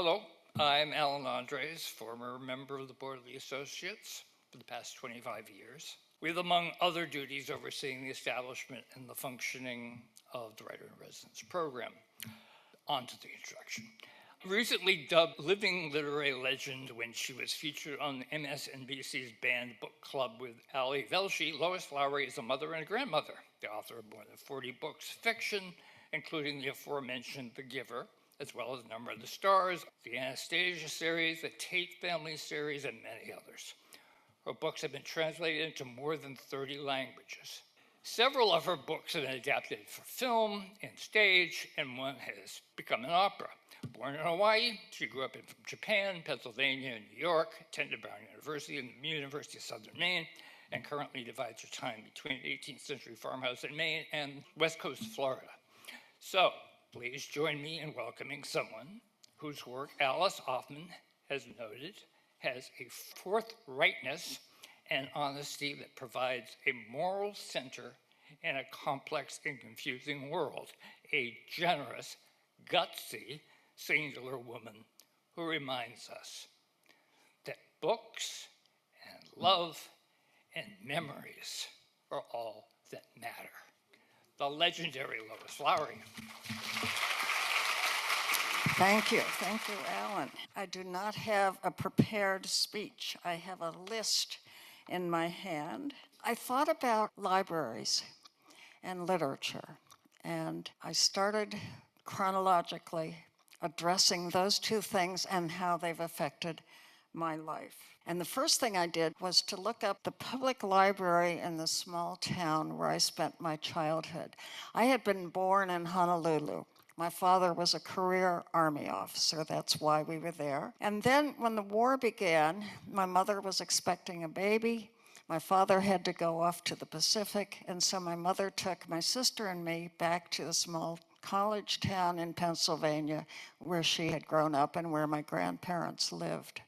Hello, I'm Alan Andres, former member of the Board of the Associates for the past 25 years, with, among other duties, overseeing the establishment and the functioning of the Writer-in-Residence program. On to the introduction. Recently dubbed living literary legend when she was featured on MSNBC's Banned Book Club with Ali Velshi, Lois Lowry is a mother and a grandmother, the author of more than 40 books of fiction, including the aforementioned The Giver, as well as a number of the stars, the Anastasia series, the Tate Family series, and many others. Her books have been translated into more than 30 languages. Several of her books have been adapted for film and stage, and one has become an opera. Born in Hawaii, she grew up in Japan, Pennsylvania, and New York, attended Brown University and the University of Southern Maine, and currently divides her time between the 18th century farmhouse in Maine and West Coast of Florida. So, please join me in welcoming someone whose work Alice Hoffman has noted has a forthrightness and honesty that provides a moral center in a complex and confusing world, a generous, gutsy, singular woman who reminds us that books and love and memories are all that matter. The legendary Lois Lowry. Thank you, Alan. I do not have a prepared speech. I have a list in my hand. I thought about libraries and literature, and I started chronologically addressing those two things and how they've affected my life. And the first thing I did was to look up the public library in the small town where I spent my childhood. I had been born in Honolulu. My father was a career Army officer, that's why we were there. And then when the war began, my mother was expecting a baby. My father had to go off to the Pacific, and so my mother took my sister and me back to the small college town in Pennsylvania where she had grown up and where my grandparents lived.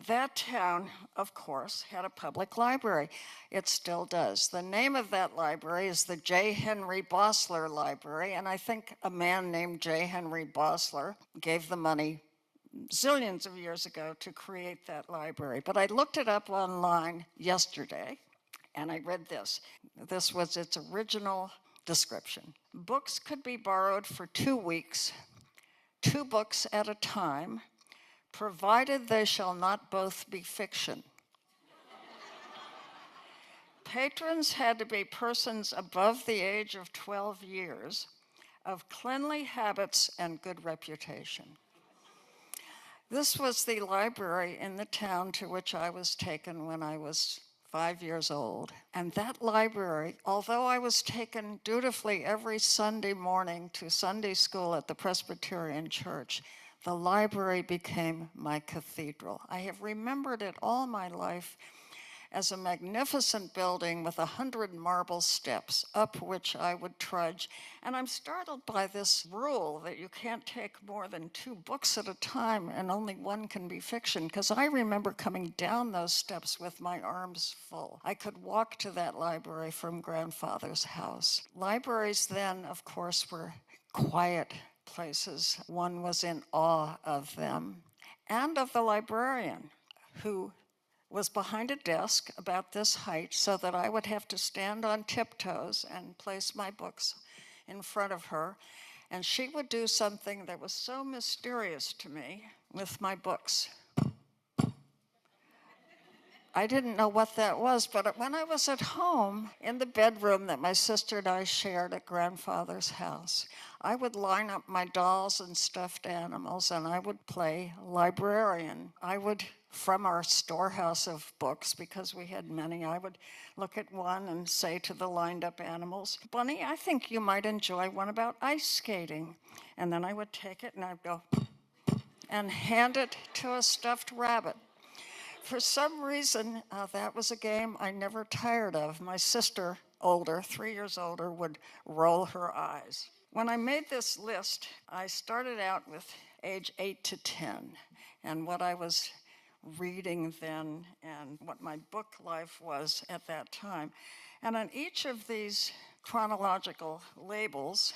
That town, of course, had a public library. It still does. The name of that library is the J. Henry Bosler Library, and I think a man named J. Henry Bosler gave the money zillions of years ago to create that library. But I looked it up online yesterday, and I read this. This was its original description. Books could be borrowed for 2 weeks, 2 books at a time, provided they shall not both be fiction. Patrons had to be persons above the age of 12 years, of cleanly habits and good reputation. This was the library in the town to which I was taken when I was 5 years old. And that library, although I was taken dutifully every Sunday morning to Sunday school at the Presbyterian Church, the library became my cathedral. I have remembered it all my life as a magnificent building with 100 marble steps up which I would trudge. And I'm startled by this rule that you can't take more than 2 books at a time and only one can be fiction, because I remember coming down those steps with my arms full. I could walk to that library from grandfather's house. Libraries then, of course, were quiet places. One was in awe of them and of the librarian, who was behind a desk about this height so that I would have to stand on tiptoes and place my books in front of her. And she would do something that was so mysterious to me with my books. I didn't know what that was, but when I was at home in the bedroom that my sister and I shared at grandfather's house, I would line up my dolls and stuffed animals and I would play librarian. I would, from our storehouse of books, because we had many, I would look at one and say to the lined up animals, "Bunny, I think you might enjoy one about ice skating." And then I would take it and I'd go and hand it to a stuffed rabbit. For some reason, that was a game I never tired of. My sister, older, 3 years older, would roll her eyes. When I made this list, I started out with age 8 to 10, and what I was reading then and what my book life was at that time. And on each of these chronological labels,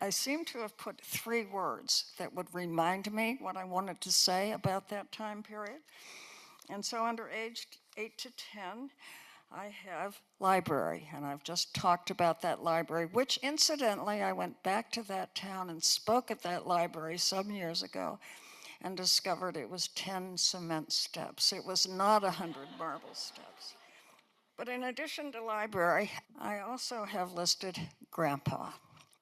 I seem to have put 3 words that would remind me what I wanted to say about that time period. And so under age 8 to 10, I have library, and I've just talked about that library, which incidentally, I went back to that town and spoke at that library some years ago and discovered it was 10 cement steps. It was not 100 marble steps. But in addition to library, I also have listed Grandpa.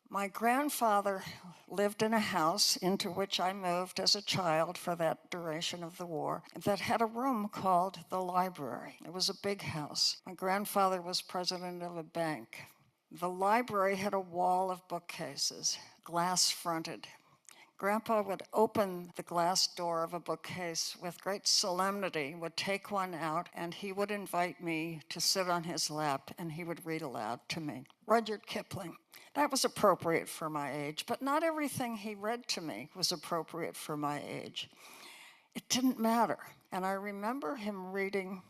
My grandfather lived in a house into which I moved as a child for that duration of the war that had a room called the library. It was a big house. My grandfather was president of a bank. The library had a wall of bookcases, glass fronted. Grandpa would open the glass door of a bookcase with great solemnity, would take one out, and he would invite me to sit on his lap, and he would read aloud to me. Rudyard Kipling. That was appropriate for my age, but not everything he read to me was appropriate for my age. It didn't matter. And I remember him reading,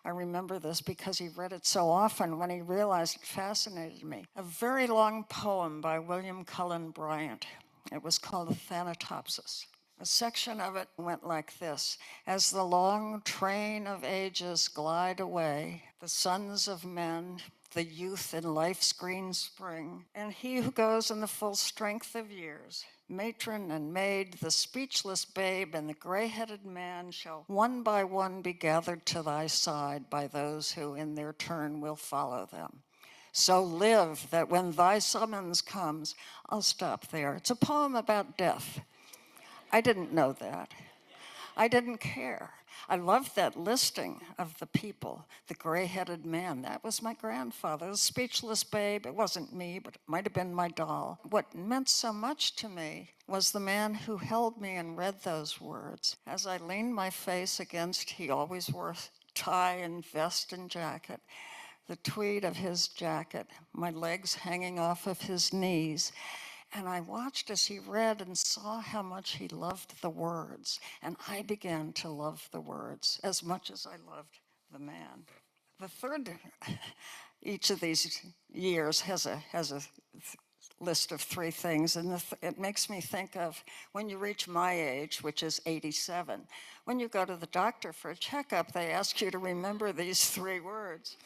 I remember this because he read it so often when he realized it fascinated me, a very long poem by William Cullen Bryant. It was called Thanatopsis. A section of it went like this: as the long train of ages glide away, the sons of men, the youth in life's green spring, and he who goes in the full strength of years, matron and maid, the speechless babe, and the gray-headed man shall one by one be gathered to thy side by those who in their turn will follow them. So live that when thy summons comes, I'll stop there. It's a poem about death. I didn't know that. I didn't care. I loved that listing of the people, the gray-headed man. That was my grandfather, the speechless babe. It wasn't me, but it might have been my doll. What meant so much to me was the man who held me and read those words. As I leaned my face against, he always wore tie and vest and jacket, the tweed of his jacket, my legs hanging off of his knees. And I watched as he read and saw how much he loved the words. And I began to love the words as much as I loved the man. The third, each of these years has a list of 3 things. And it makes me think of when you reach my age, which is 87. When you go to the doctor for a checkup, they ask you to remember these 3 words.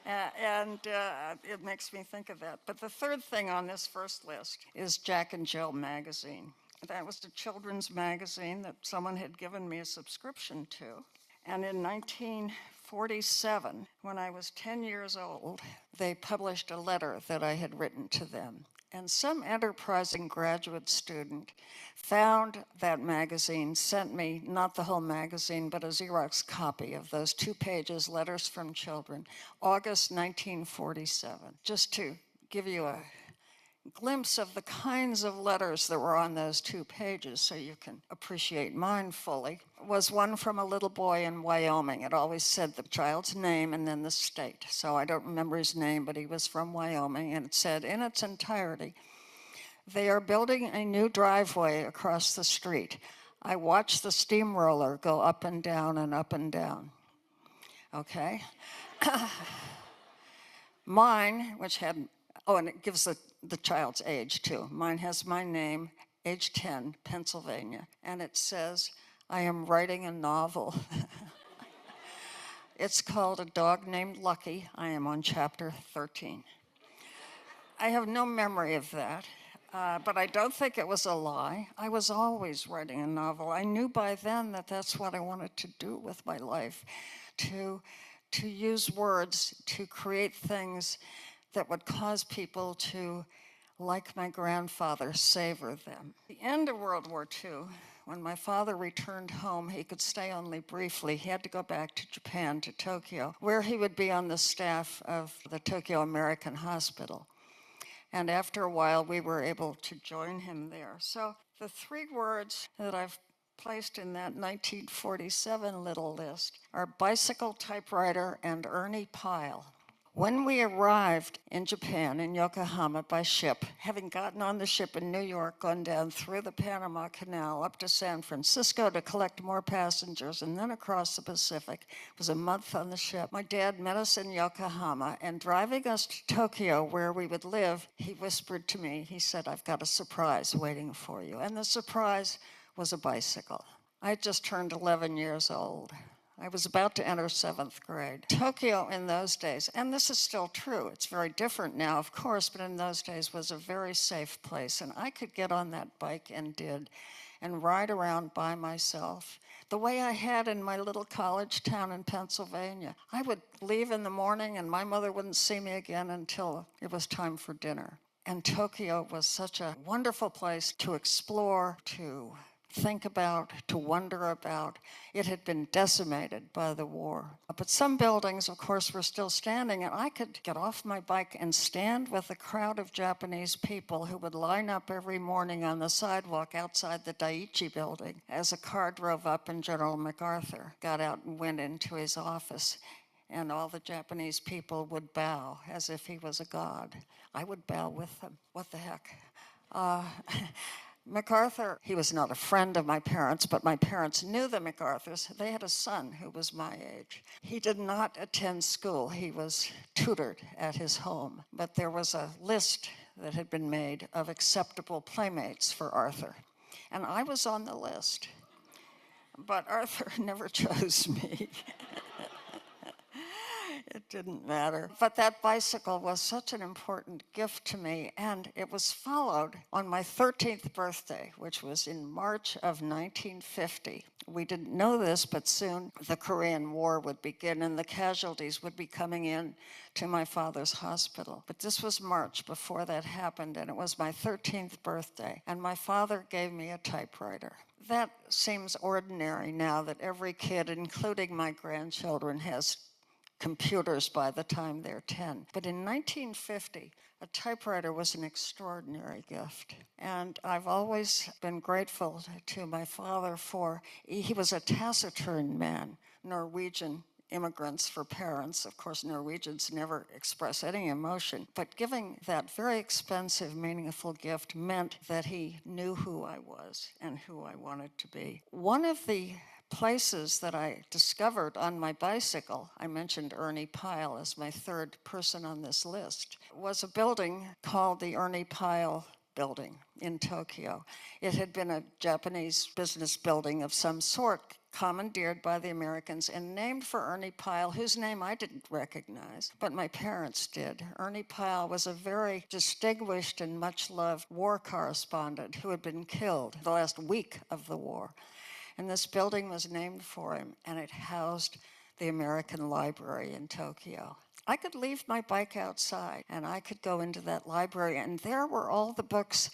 It makes me think of that. But the third thing on this first list is Jack and Jill magazine. That was a children's magazine that someone had given me a subscription to. And in 1947, when I was 10 years old, they published a letter that I had written to them. And some enterprising graduate student found that magazine, sent me not the whole magazine, but a Xerox copy of those 2 pages, Letters from Children, August 1947. Just to give you a glimpse of the kinds of letters that were on those 2 pages so you can appreciate mine fully, was one from a little boy in Wyoming. It always said the child's name and then the state. So I don't remember his name, but he was from Wyoming, and it said in its entirety, "They are building a new driveway across the street. I watch the steamroller go up and down and up and down." Okay? Mine, which had, and it gives the child's age too. Mine has my name, age 10, Pennsylvania, and it says, "I am writing a novel." It's called A Dog Named Lucky. I am on chapter 13. I have no memory of that, but I don't think it was a lie. I was always writing a novel. I knew by then that that's what I wanted to do with my life, to use words to create things that would cause people to, like my grandfather, savor them. At the end of World War II, when my father returned home, he could stay only briefly. He had to go back to Japan, to Tokyo, where he would be on the staff of the Tokyo American Hospital. And after a while, we were able to join him there. So the 3 words that I've placed in that 1947 little list are bicycle, typewriter, and Ernie Pyle. When we arrived in Japan, in Yokohama, by ship, having gotten on the ship in New York, gone down through the Panama Canal up to San Francisco to collect more passengers, and then across the Pacific, it was a month on the ship. My dad met us in Yokohama, and driving us to Tokyo, where we would live, he whispered to me, he said, "I've got a surprise waiting for you." And the surprise was a bicycle. I had just turned 11 years old. I was about to enter 7th grade. Tokyo in those days, and this is still true, it's very different now, of course, but in those days was a very safe place. And I could get on that bike and did, and ride around by myself, the way I had in my little college town in Pennsylvania. I would leave in the morning and my mother wouldn't see me again until it was time for dinner. And Tokyo was such a wonderful place to explore, to think about, to wonder about. It had been decimated by the war. But some buildings, of course, were still standing, and I could get off my bike and stand with a crowd of Japanese people who would line up every morning on the sidewalk outside the Daiichi building as a car drove up and General MacArthur got out and went into his office. And all the Japanese people would bow as if he was a god. I would bow with them. What the heck? MacArthur, he was not a friend of my parents, but my parents knew the MacArthurs. They had a son who was my age. He did not attend school. He was tutored at his home. But there was a list that had been made of acceptable playmates for Arthur. And I was on the list. But Arthur never chose me. It didn't matter. But that bicycle was such an important gift to me, and it was followed on my 13th birthday, which was in March of 1950. We didn't know this, but soon the Korean War would begin and the casualties would be coming in to my father's hospital. But this was March before that happened, and it was my 13th birthday, and my father gave me a typewriter. That seems ordinary now that every kid, including my grandchildren, has computers by the time they're 10. But in 1950, a typewriter was an extraordinary gift. And I've always been grateful to my father for, he was a taciturn man, Norwegian immigrants for parents. Of course, Norwegians never express any emotion. But giving that very expensive, meaningful gift meant that he knew who I was and who I wanted to be. One of the places that I discovered on my bicycle, I mentioned Ernie Pyle as my third person on this list, was a building called the Ernie Pyle Building in Tokyo. It had been a Japanese business building of some sort, commandeered by the Americans and named for Ernie Pyle, whose name I didn't recognize, but my parents did. Ernie Pyle was a very distinguished and much-loved war correspondent who had been killed the last week of the war. And this building was named for him, and it housed the American Library in Tokyo. I could leave my bike outside, and I could go into that library, and there were all the books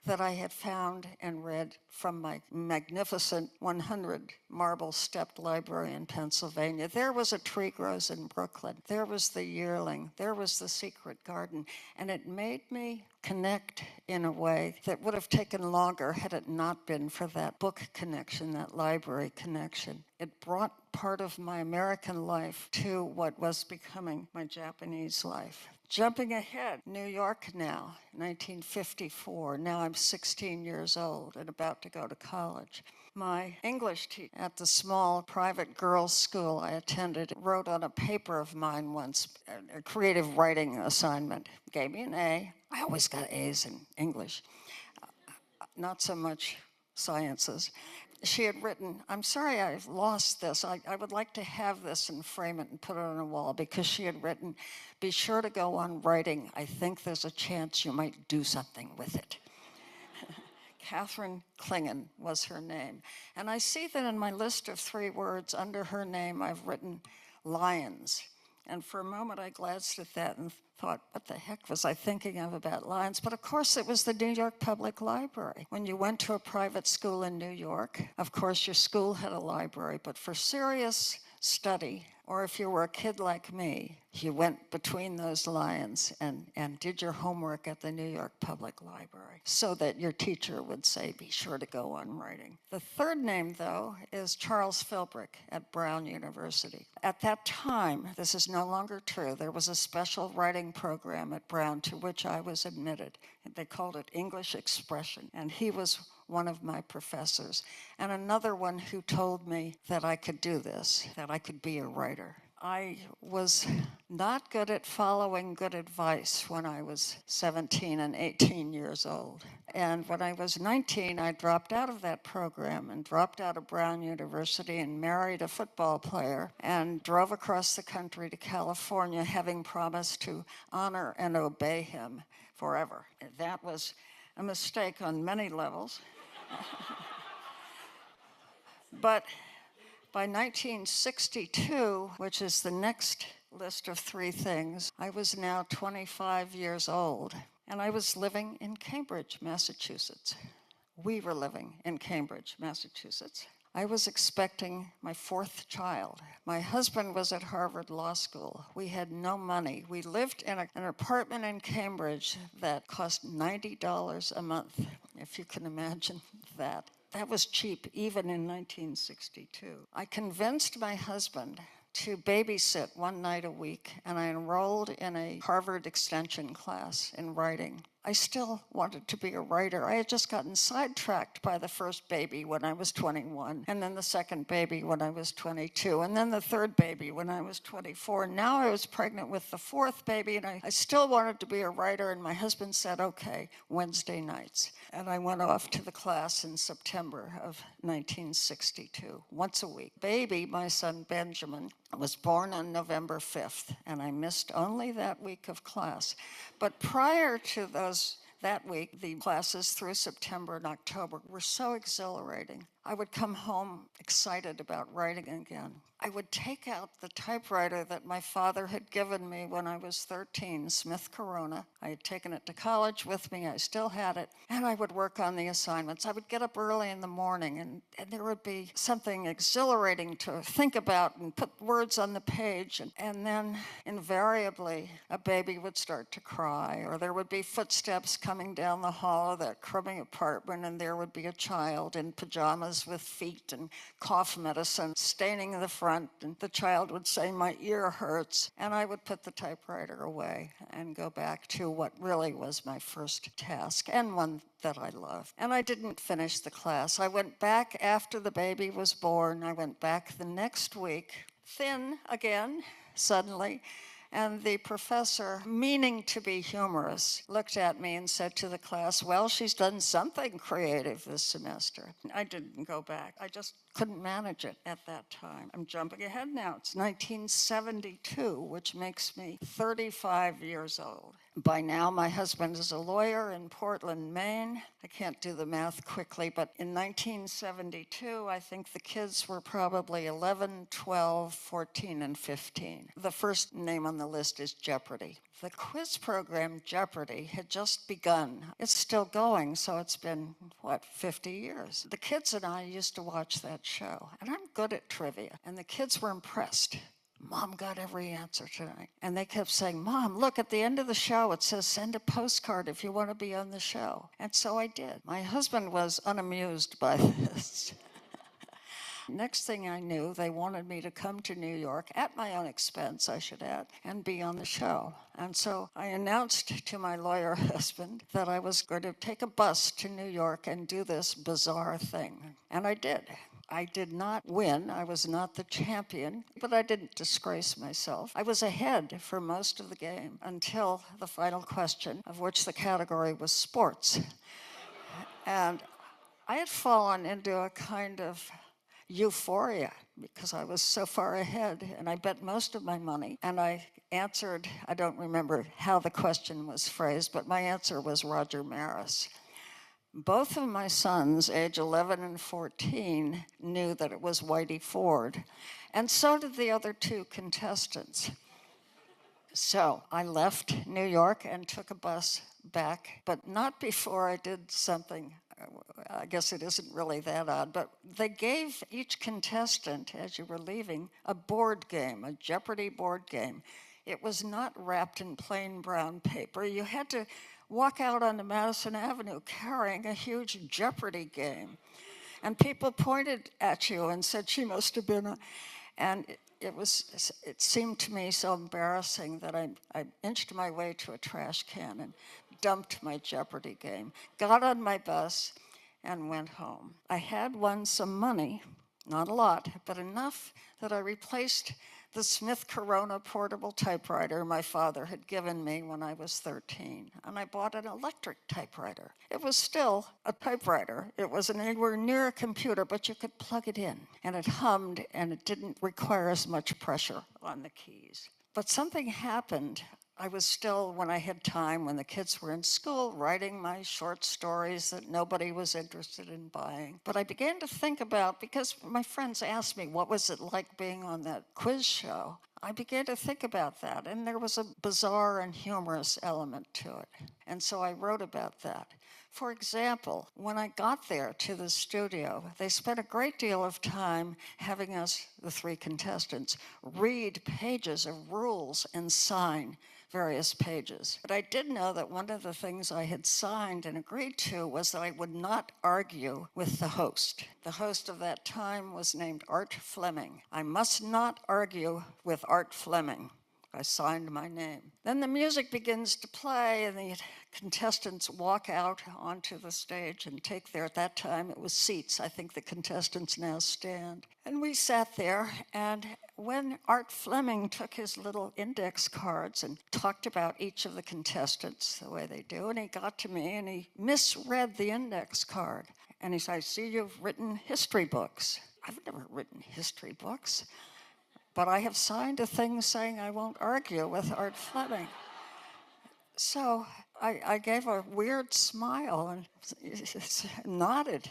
that I had found and read from my magnificent 100 marble-stepped library in Pennsylvania. There was A Tree Grows in Brooklyn. There was The Yearling. There was The Secret Garden. And it made me connect in a way that would have taken longer had it not been for that book connection, that library connection. It brought part of my American life to what was becoming my Japanese life. Jumping ahead, New York now, 1954. Now I'm 16 years old and about to go to college. My English teacher at the small private girls' school I attended wrote on a paper of mine once, a creative writing assignment. Gave me an A. I always got A's in English, not so much sciences. She had written, "I'm sorry I've lost this. I would like to have this and frame it and put it on a wall," because she had written, "Be sure to go on writing. I think there's a chance you might do something with it." Catherine Klingon was her name. And I see that in my list of 3 words under her name, I've written lions. And for a moment, I glanced at that and thought, what the heck was I thinking of about lions? But of course, it was the New York Public Library. When you went to a private school in New York, of course, your school had a library. But for serious study, or if you were a kid like me, you went between those lines and did your homework at the New York Public Library so that your teacher would say, be sure to go on writing. The third name, though, is Charles Philbrick at Brown University. At that time, this is no longer true, there was a special writing program at Brown to which I was admitted. They called it English Expression, and he was one of my professors, and another one who told me that I could do this, that I could be a writer. I was not good at following good advice when I was 17 and 18 years old. And when I was 19, I dropped out of that program and dropped out of Brown University and married a football player and drove across the country to California, having promised to honor and obey him forever. That was a mistake on many levels. But by 1962, which is the next list of three things, I was now 25 years old, and I was living in Cambridge, Massachusetts. We were living in Cambridge, Massachusetts. I was expecting my fourth child. My husband was at Harvard Law School. We had no money. We lived in an apartment in Cambridge that cost $90 a month, if you can imagine that. That was cheap, even in 1962. I convinced my husband to babysit one night a week, and I enrolled in a Harvard extension class in writing. I still wanted to be a writer. I had just gotten sidetracked by the first baby when I was 21, and then the second baby when I was 22, and then the third baby when I was 24. Now I was pregnant with the fourth baby, and I still wanted to be a writer, and my husband said, okay, Wednesday nights. And I went off to the class in September of 1962, once a week. Baby, my son Benjamin, was born on November 5th, and I missed only that week of class. But prior to that week, the classes through September and October were so exhilarating. I would come home excited about writing again. I would take out the typewriter that my father had given me when I was 13, Smith Corona. I had taken it to college with me. I still had it. And I would work on the assignments. I would get up early in the morning, and there would be something exhilarating to think about and put words on the page. And then invariably, a baby would start to cry, or there would be footsteps coming down the hall of that crummy apartment, and there would be a child in pajamas with feet and cough medicine staining the front, and the child would say, my ear hurts, and I would put the typewriter away and go back to what really was my first task, and one that I loved. And I didn't finish the class. I went back after the baby was born. I went back the next week, thin again, suddenly, and the professor, meaning to be humorous, looked at me and said to the class, well, she's done something creative this semester. I didn't go back. I just couldn't manage it at that time. I'm jumping ahead now. It's 1972, which makes me 35 years old. By now, my husband is a lawyer in Portland, Maine. I can't do the math quickly, but in 1972, I think the kids were probably 11, 12, 14, and 15. The first name on the list is Jeopardy! The quiz program Jeopardy! Had just begun. It's still going, so it's been, 50 years. The kids and I used to watch that show, and I'm good at trivia, and the kids were impressed. Mom got every answer tonight. And they kept saying, Mom, look, at the end of the show, it says send a postcard if you want to be on the show. And so I did. My husband was unamused by this. Next thing I knew, they wanted me to come to New York, at my own expense, I should add, and be on the show. And so I announced to my lawyer husband that I was going to take a bus to New York and do this bizarre thing. And I did. I did not win. I was not the champion, but I didn't disgrace myself. I was ahead for most of the game until the final question, of which the category was sports. And I had fallen into a kind of euphoria because I was so far ahead, and I bet most of my money. And I answered, I don't remember how the question was phrased, but my answer was Roger Maris. Both of my sons, age 11 and 14, knew that it was Whitey Ford, and so did the other two contestants. So I left New York and took a bus back, but not before I did something I guess it isn't really that odd, but they gave each contestant, as you were leaving, a board game, a Jeopardy board game. It was not wrapped in plain brown paper. You had to walk out onto Madison Avenue carrying a huge Jeopardy game. And people pointed at you and said, she must have been a, and it seemed to me so embarrassing that I inched my way to a trash can and dumped my Jeopardy game, got on my bus, and went home. I had won some money, not a lot, but enough that I replaced the Smith Corona portable typewriter my father had given me when I was 13, and I bought an electric typewriter. It was still a typewriter. It wasn't anywhere near a computer, but you could plug it in, and it hummed, and it didn't require as much pressure on the keys. But something happened. I was still, when I had time, when the kids were in school, writing my short stories that nobody was interested in buying. But I began to think about, because my friends asked me, what was it like being on that quiz show? I began to think about that, and there was a bizarre and humorous element to it. And so I wrote about that. For example, when I got there to the studio, they spent a great deal of time having us, the three contestants, read pages of rules and sign various pages. But I did know that one of the things I had signed and agreed to was that I would not argue with the host. The host of that time was named Art Fleming. I must not argue with Art Fleming. I signed my name. Then the music begins to play and the contestants walk out onto the stage and take their, at that time it was seats. I think the contestants now stand. And we sat there, and when Art Fleming took his little index cards and talked about each of the contestants the way they do, and he got to me and he misread the index card. And he said, I see you've written history books. I've never written history books. But I have signed a thing saying I won't argue with Art Fleming. So I gave a weird smile and nodded,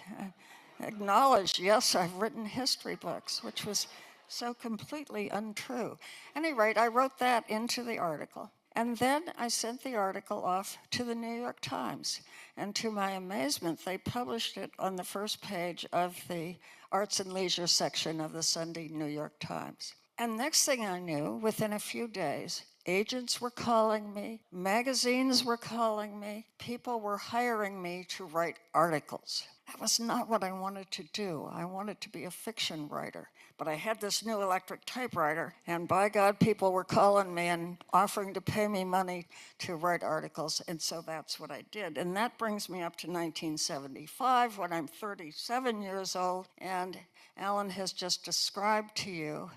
acknowledged, yes, I've written history books, which was so completely untrue. At any rate, I wrote that into the article. And then I sent the article off to the New York Times. And to my amazement, they published it on the first page of the Arts and Leisure section of the Sunday New York Times. And next thing I knew, within a few days, agents were calling me, magazines were calling me, people were hiring me to write articles. That was not what I wanted to do. I wanted to be a fiction writer. But I had this new electric typewriter, and by God, people were calling me and offering to pay me money to write articles, and so that's what I did. And that brings me up to 1975, when I'm 37 years old, and Alan has just described to you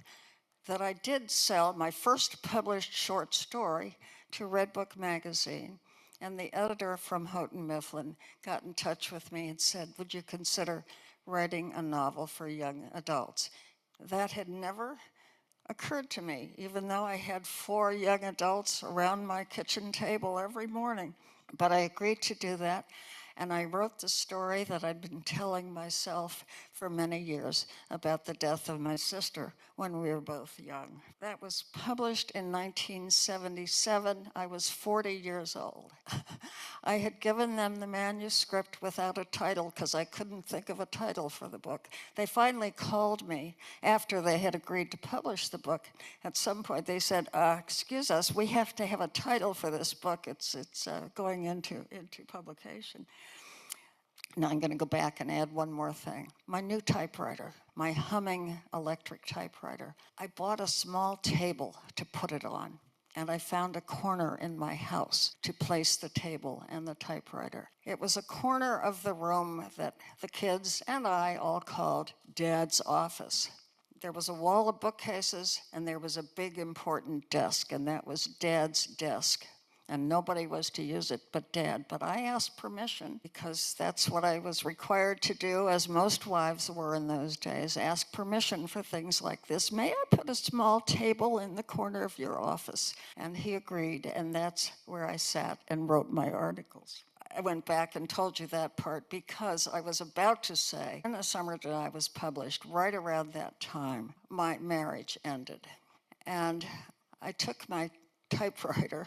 that I did sell my first published short story to Redbook magazine. And the editor from Houghton Mifflin got in touch with me and said, would you consider writing a novel for young adults? That had never occurred to me, even though I had 4 young adults around my kitchen table every morning. But I agreed to do that. And I wrote the story that I'd been telling myself for many years about the death of my sister when we were both young. That was published in 1977. I was 40 years old. I had given them the manuscript without a title because I couldn't think of a title for the book. They finally called me after they had agreed to publish the book. At some point they said, excuse us, we have to have a title for this book. It's going into publication. Now I'm going to go back and add one more thing. My new typewriter, my humming electric typewriter, I bought a small table to put it on, and I found a corner in my house to place the table and the typewriter. It was a corner of the room that the kids and I all called Dad's office. There was a wall of bookcases, and there was a big important desk, and that was Dad's desk. And nobody was to use it but Dad. But I asked permission because that's what I was required to do, as most wives were in those days, ask permission for things like this. May I put a small table in the corner of your office? And he agreed, and that's where I sat and wrote my articles. I went back and told you that part because I was about to say, in the summer that I was published, right around that time, my marriage ended. And I took my typewriter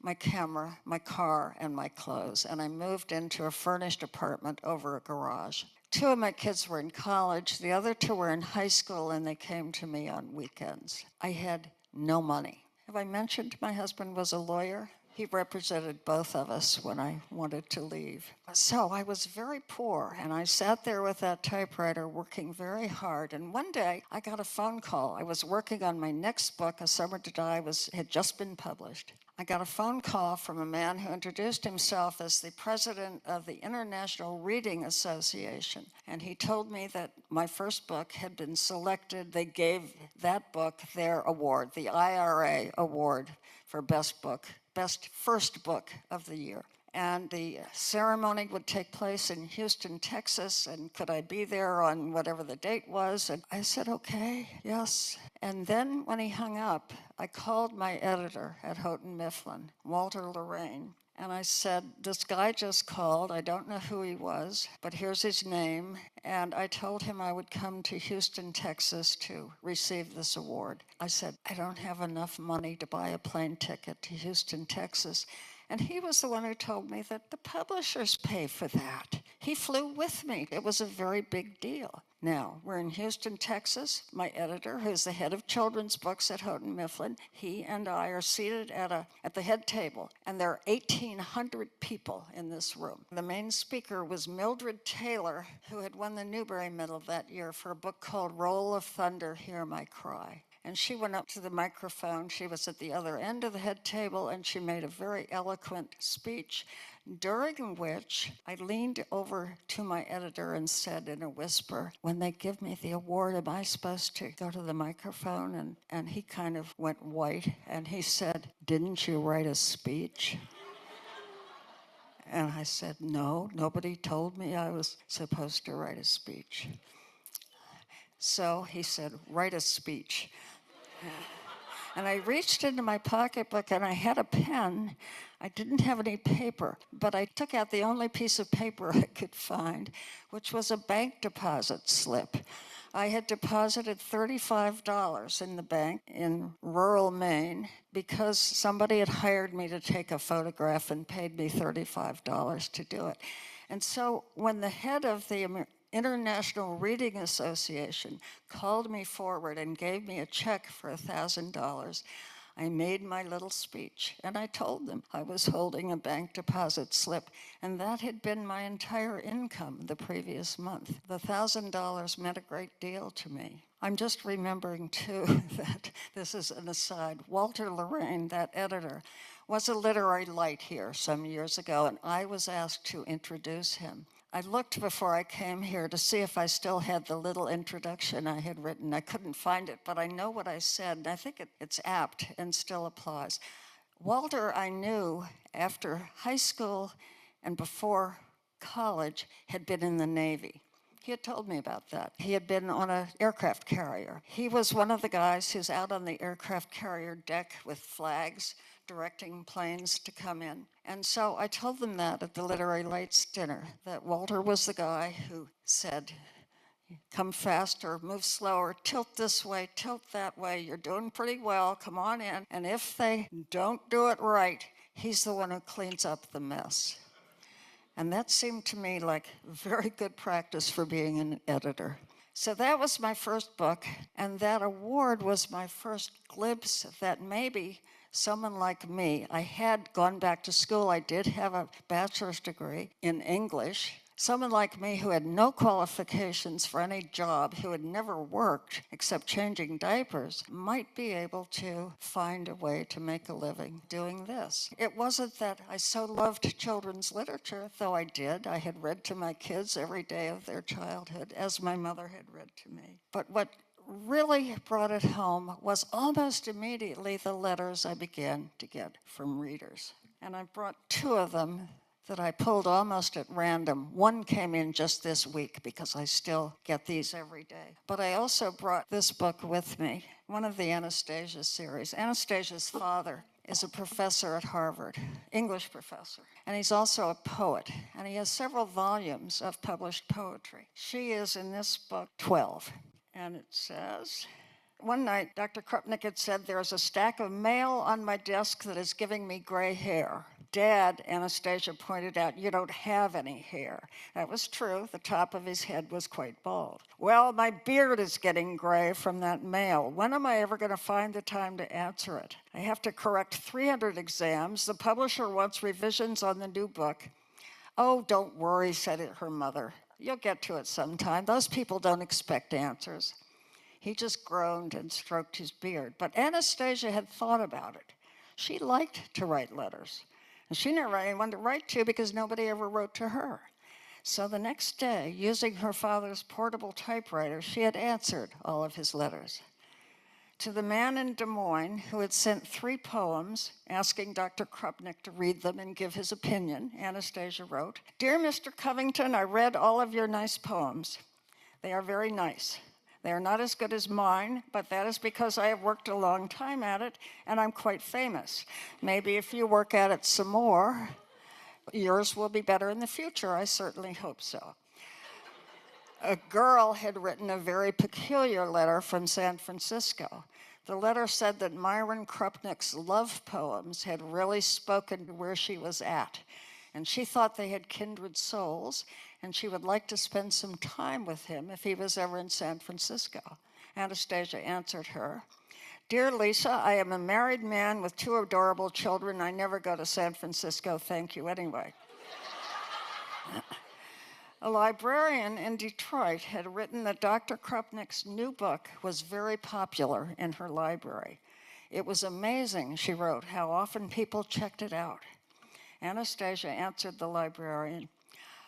my camera, my car, and my clothes, and I moved into a furnished apartment over a garage. 2 of my kids were in college, the other 2 were in high school, and they came to me on weekends. I had no money. Have I mentioned my husband was a lawyer? He represented both of us when I wanted to leave. So I was very poor, and I sat there with that typewriter working very hard. And one day I got a phone call. I was working on my next book, A Summer to Die, had just been published. I got a phone call from a man who introduced himself as the president of the International Reading Association. And he told me that my first book had been selected. They gave that book their award, the IRA award for best first book of the year. And the ceremony would take place in Houston, Texas, and could I be there on whatever the date was? And I said, okay, yes. And then when he hung up, I called my editor at Houghton Mifflin, Walter Lorraine, and I said, this guy just called. I don't know who he was, but here's his name. And I told him I would come to Houston, Texas to receive this award. I said, I don't have enough money to buy a plane ticket to Houston, Texas. And he was the one who told me that the publishers pay for that. He flew with me. It was a very big deal. Now, we're in Houston, Texas. My editor, who's the head of children's books at Houghton Mifflin, he and I are seated at the head table, and there are 1,800 people in this room. The main speaker was Mildred Taylor, who had won the Newbery Medal that year for a book called Roll of Thunder, Hear My Cry. And she went up to the microphone. She was at the other end of the head table, and she made a very eloquent speech, during which I leaned over to my editor and said in a whisper, when they give me the award, am I supposed to go to the microphone? And he kind of went white, and he said, didn't you write a speech? And I said, no, nobody told me I was supposed to write a speech. So he said, write a speech. And I reached into my pocketbook and I had a pen. I didn't have any paper, but I took out the only piece of paper I could find, which was a bank deposit slip. I had deposited $35 in the bank in rural Maine because somebody had hired me to take a photograph and paid me $35 to do it. And so when the head of the International Reading Association called me forward and gave me a check for $1,000, I made my little speech, and I told them I was holding a bank deposit slip, and that had been my entire income the previous month. The $1,000 meant a great deal to me. I'm just remembering, too, that this is an aside. Walter Lorraine, that editor, was a literary light here some years ago, and I was asked to introduce him. I looked before I came here to see if I still had the little introduction I had written. I couldn't find it, but I know what I said, and I think it's apt and still applies. Walter, I knew after high school and before college, had been in the Navy. He had told me about that. He had been on an aircraft carrier. He was one of the guys who's out on the aircraft carrier deck with flags directing planes to come in. And so I told them that at the Literary Lights dinner, that Walter was the guy who said, come faster, move slower, tilt this way, tilt that way, you're doing pretty well, come on in. And if they don't do it right, he's the one who cleans up the mess. And that seemed to me like very good practice for being an editor. So that was my first book, and that award was my first glimpse that maybe someone like me, I had gone back to school, I did have a bachelor's degree in English. Someone like me who had no qualifications for any job, who had never worked except changing diapers, might be able to find a way to make a living doing this. It wasn't that I so loved children's literature, though I did. I had read to my kids every day of their childhood, as my mother had read to me. But what really brought it home was almost immediately the letters I began to get from readers. And I brought 2 of them that I pulled almost at random. One came in just this week because I still get these every day. But I also brought this book with me, one of the Anastasia series. Anastasia's father is a professor at Harvard, English professor, and he's also a poet, and he has several volumes of published poetry. She is, in this book, 12. And it says, One night, Dr. Krupnik had said, "There's a stack of mail on my desk that is giving me gray hair." Dad, Anastasia pointed out, "You don't have any hair." That was true. The top of his head was quite bald. "Well, my beard is getting gray from that mail. When am I ever going to find the time to answer it? I have to correct 300 exams. The publisher wants revisions on the new book." "Oh, don't worry," said her mother. "You'll get to it sometime. Those people don't expect answers." He just groaned and stroked his beard. But Anastasia had thought about it. She liked to write letters. And she never had anyone to write to because nobody ever wrote to her. So the next day, using her father's portable typewriter, she had answered all of his letters. To the man in Des Moines who had sent 3 poems asking Dr. Krupnik to read them and give his opinion, Anastasia wrote, "Dear Mr. Covington, I read all of your nice poems. They are very nice. They are not as good as mine, but that is because I have worked a long time at it and I'm quite famous. Maybe if you work at it some more, yours will be better in the future. I certainly hope so." A girl had written a very peculiar letter from San Francisco. The letter said that Myron Krupnik's love poems had really spoken to where she was at, and she thought they had kindred souls, and she would like to spend some time with him if he was ever in San Francisco. Anastasia answered her, "Dear Lisa, I am a married man with 2 adorable children. I never go to San Francisco, thank you anyway." A librarian in Detroit had written that Dr. Krupnik's new book was very popular in her library. "It was amazing," she wrote, "how often people checked it out." Anastasia answered the librarian,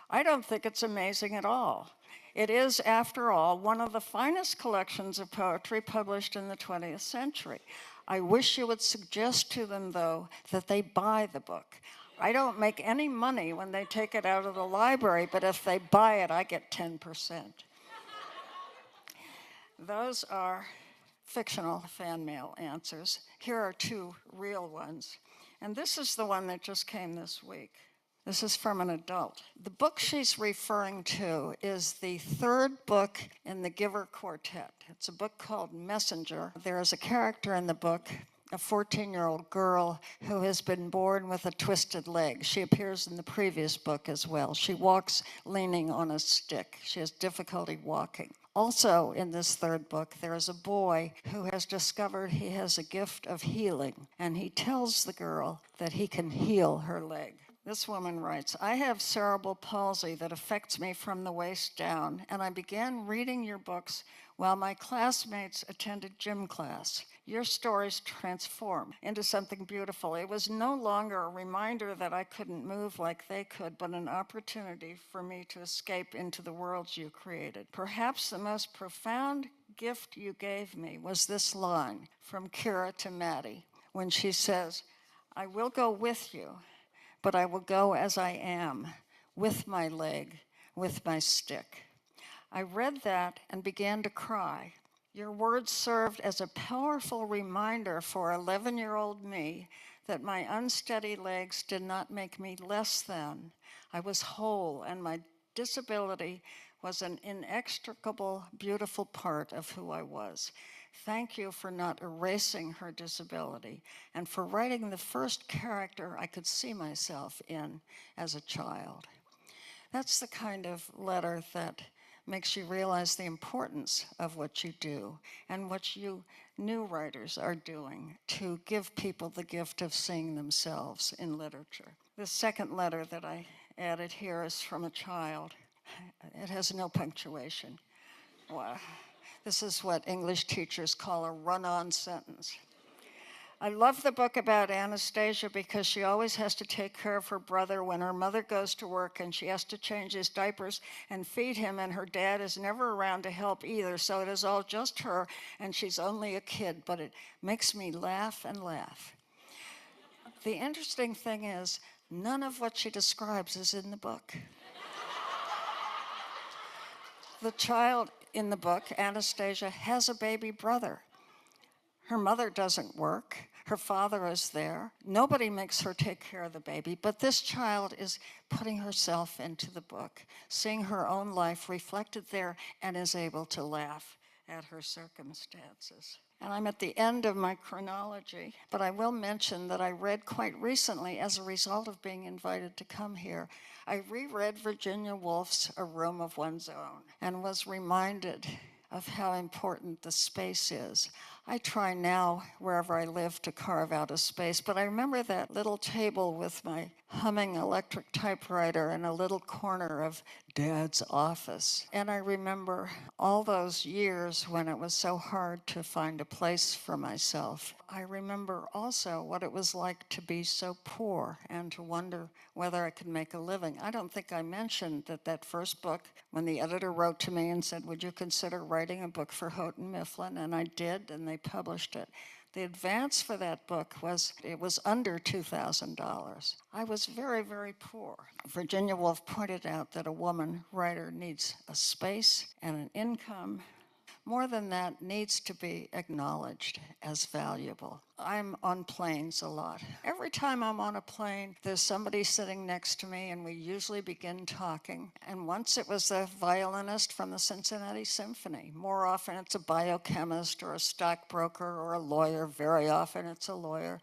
"I don't think it's amazing at all. It is, after all, one of the finest collections of poetry published in the 20th century. I wish you would suggest to them, though, that they buy the book. I don't make any money when they take it out of the library, but if they buy it, I get 10%. Those are fictional fan mail answers. Here are 2 real ones. And this is the one that just came this week. This is from an adult. The book she's referring to is the 3rd book in the Giver Quartet. It's a book called Messenger. There is a character in the book, a 14-year-old girl who has been born with a twisted leg. She appears in the previous book as well. She walks leaning on a stick. She has difficulty walking. Also in this 3rd book, there is a boy who has discovered he has a gift of healing, and he tells the girl that he can heal her leg. This woman writes, "I have cerebral palsy that affects me from the waist down, and I began reading your books while my classmates attended gym class. Your stories transform into something beautiful. It was no longer a reminder that I couldn't move like they could, but an opportunity for me to escape into the worlds you created. Perhaps the most profound gift you gave me was this line from Kira to Maddie when she says, 'I will go with you, but I will go as I am, with my leg, with my stick.' I read that and began to cry. Your words served as a powerful reminder for 11-year-old me that my unsteady legs did not make me less than. I was whole, and my disability was an inextricable, beautiful part of who I was. Thank you for not erasing her disability and for writing the first character I could see myself in as a child." That's the kind of letter that makes you realize the importance of what you do and what you new writers are doing to give people the gift of seeing themselves in literature. The second letter that I added here is from a child. It has no punctuation. Wow. This is what English teachers call a run-on sentence. I love the book about Anastasia because she always has to take care of her brother when her mother goes to work and she has to change his diapers and feed him, and her dad is never around to help either, so it is all just her, and she's only a kid, but it makes me laugh and laugh. The interesting thing is, none of what she describes is in the book. The child in the book, Anastasia, has a baby brother. Her mother doesn't work. Her father is there. Nobody makes her take care of the baby, but this child is putting herself into the book, seeing her own life reflected there, and is able to laugh at her circumstances. And I'm at the end of my chronology, but I will mention that I read quite recently, as a result of being invited to come here, I reread Virginia Woolf's A Room of One's Own and was reminded of how important the space is. I try now, wherever I live, to carve out a space, but I remember that little table with my humming electric typewriter in a little corner of Dad's office. And I remember all those years when it was so hard to find a place for myself. I remember also what it was like to be so poor and to wonder whether I could make a living. I don't think I mentioned that first book, when the editor wrote to me and said, would you consider writing a book for Houghton Mifflin? And I did, and they published it. The advance for that book was under $2,000. I was very, very poor. Virginia Woolf pointed out that a woman writer needs a space and an income. More than that, needs to be acknowledged as valuable. I'm on planes a lot. Every time I'm on a plane, there's somebody sitting next to me, and we usually begin talking. And once it was a violinist from the Cincinnati Symphony. More often it's a biochemist or a stockbroker or a lawyer. Very often it's a lawyer.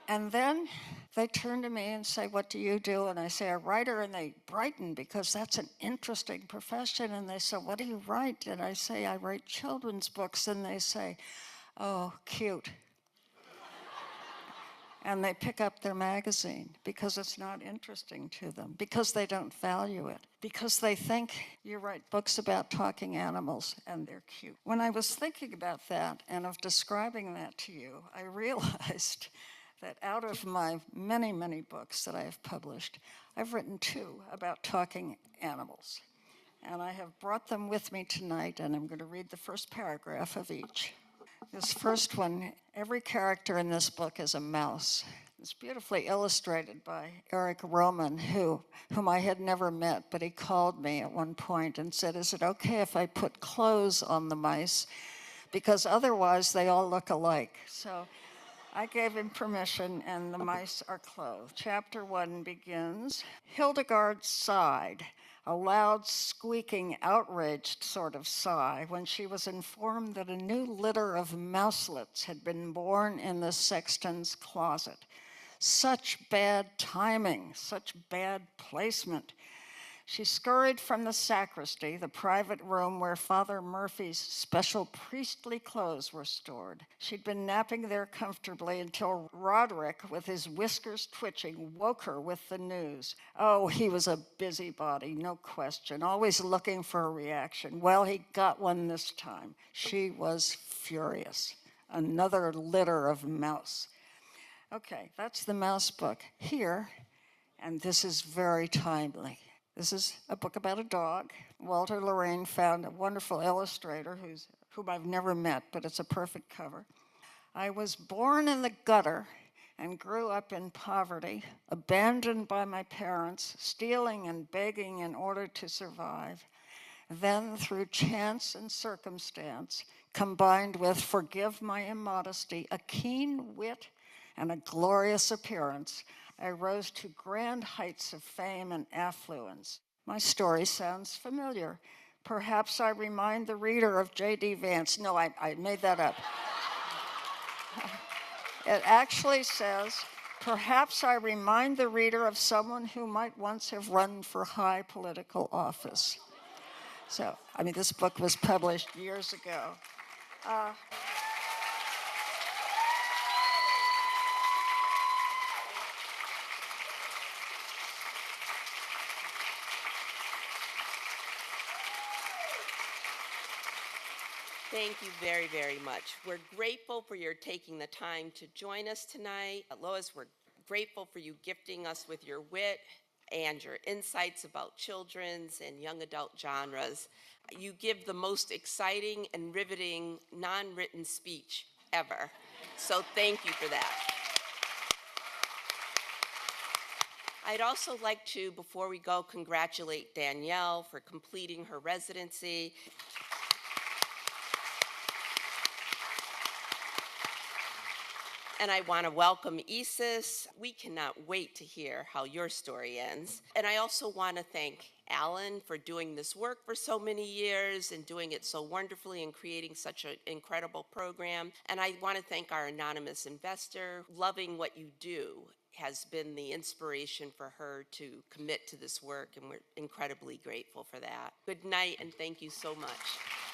And then they turn to me and say, what do you do? And I say, a writer, and they brighten because that's an interesting profession. And they say, what do you write? And I say, I write children's books. And they say, oh, cute. And they pick up their magazine because it's not interesting to them, because they don't value it, because they think you write books about talking animals and they're cute. When I was thinking about that and of describing that to you, I realized that out of my many, many books that I have published, I've written 2 about talking animals. And I have brought them with me tonight, and I'm going to read the first paragraph of each. This first one, every character in this book is a mouse. It's beautifully illustrated by Eric Roman, whom I had never met, but he called me at one point and said, is it okay if I put clothes on the mice? Because otherwise they all look alike. So I gave him permission, and the mice are clothed. Chapter 1 begins, Hildegard sighed, a loud, squeaking, outraged sort of sigh, when she was informed that a new litter of mouselets had been born in the sexton's closet. Such bad timing, such bad placement. She scurried from the sacristy, the private room where Father Murphy's special priestly clothes were stored. She'd been napping there comfortably until Roderick, with his whiskers twitching, woke her with the news. Oh, he was a busybody, no question, always looking for a reaction. Well, he got one this time. She was furious. Another litter of mouse. Okay, that's the mouse book. Here, and this is very timely. This is a book about a dog. Walter Lorraine found a wonderful illustrator whom I've never met, but it's a perfect cover. I was born in the gutter and grew up in poverty, abandoned by my parents, stealing and begging in order to survive. Then, through chance and circumstance, combined with, forgive my immodesty, a keen wit and a glorious appearance, I rose to grand heights of fame and affluence. My story sounds familiar. Perhaps I remind the reader of J.D. Vance. No, I made that up. It actually says, perhaps I remind the reader of someone who might once have run for high political office. So, this book was published years ago. Thank you very, very much. We're grateful for your taking the time to join us tonight. Lois, we're grateful for you gifting us with your wit and your insights about children's and young adult genres. You give the most exciting and riveting non-written speech ever. So thank you for that. I'd also like to, before we go, congratulate Danielle for completing her residency. And I want to welcome Isis. We cannot wait to hear how your story ends. And I also want to thank Alan for doing this work for so many years and doing it so wonderfully and creating such an incredible program. And I want to thank our anonymous investor. Loving what you do has been the inspiration for her to commit to this work, and we're incredibly grateful for that. Good night, and thank you so much.